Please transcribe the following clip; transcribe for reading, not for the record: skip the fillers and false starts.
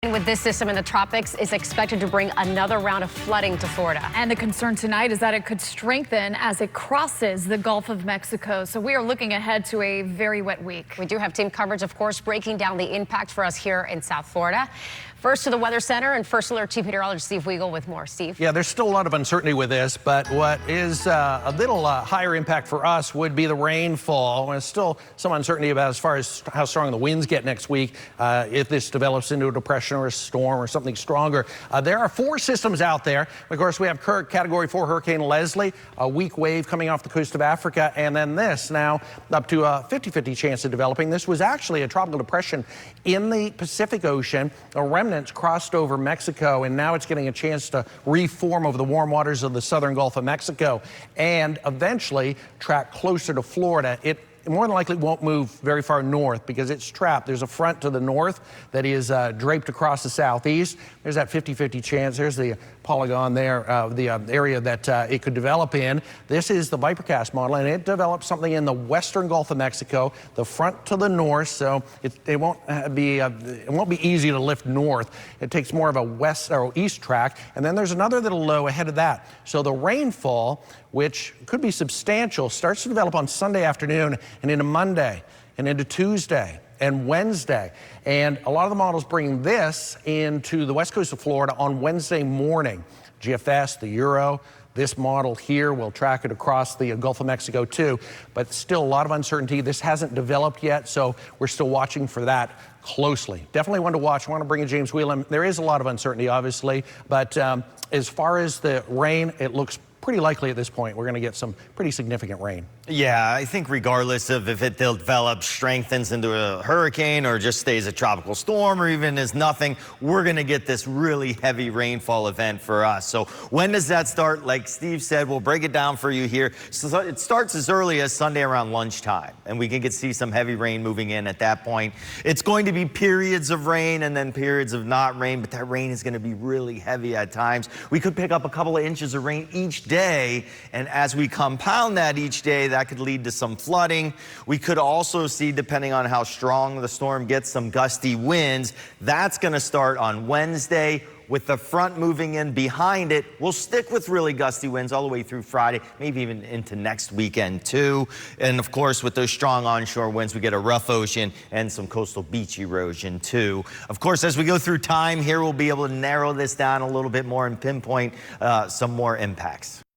With this system in the tropics is expected to bring another round of flooding to Florida. And the concern tonight is that it could strengthen as it crosses the Gulf of Mexico. So we are looking ahead to a very wet week. We do have team coverage, of course, breaking down the impact for us here in South Florida. First to the Weather Center and First Alert Chief Meteorologist Steve Weigel with more. Steve? Yeah, there's still a lot of uncertainty with this, but what is a little higher impact for us would be the rainfall. There's still some uncertainty about as far as how strong the winds get next week, if this develops into a depression or a storm or something stronger. There are 4 systems out there. Of course, we have Category 4 Hurricane Leslie, a weak wave coming off the coast of Africa, and then this now up to a 50-50 chance of developing. This was actually a tropical depression in the Pacific Ocean. A remnants crossed over Mexico, and now it's getting a chance to reform over the warm waters of the southern Gulf of Mexico and eventually track closer to Florida. It more than likely won't move very far north because it's trapped. There's a front to the north that is draped across the southeast. There's that 50-50 chance. There's the polygon there, the area that it could develop in. This is the Vipercast model, and it develops something in the western Gulf of Mexico, the front to the north, so it won't be easy to lift north. It takes more of a west or east track, and then there's another little low ahead of that. So the rainfall, which could be substantial, starts to develop on Sunday afternoon and into Monday and into Tuesday and Wednesday. And a lot of the models bring this into the west coast of Florida on Wednesday morning. GFS, the Euro, this model here will track it across the Gulf of Mexico too, but still a lot of uncertainty. This hasn't developed yet, so we're still watching for that closely. Definitely one to watch. I want to bring in James Whelan. There is a lot of uncertainty, obviously, but as far as the rain, it looks pretty likely at this point we're going to get some pretty significant rain. Yeah, I think regardless of if it develops, strengthens into a hurricane or just stays a tropical storm or even is nothing, we're going to get this really heavy rainfall event for us. So when does that start? Like Steve said, we'll break it down for you here. So it starts as early as Sunday around lunchtime, and we can see some heavy rain moving in at that point. It's going to be periods of rain and then periods of not rain, but that rain is going to be really heavy at times. We could pick up a couple of inches of rain each day, and as we compound that each day, that could lead to some flooding. We could also see, depending on how strong the storm gets, some gusty winds. That's going to start on Wednesday with the front moving in behind it. We'll stick with really gusty winds all the way through Friday, maybe even into next weekend too. And of course, with those strong onshore winds, we get a rough ocean and some coastal beach erosion too. Of course, as we go through time here, we'll be able to narrow this down a little bit more and pinpoint some more impacts.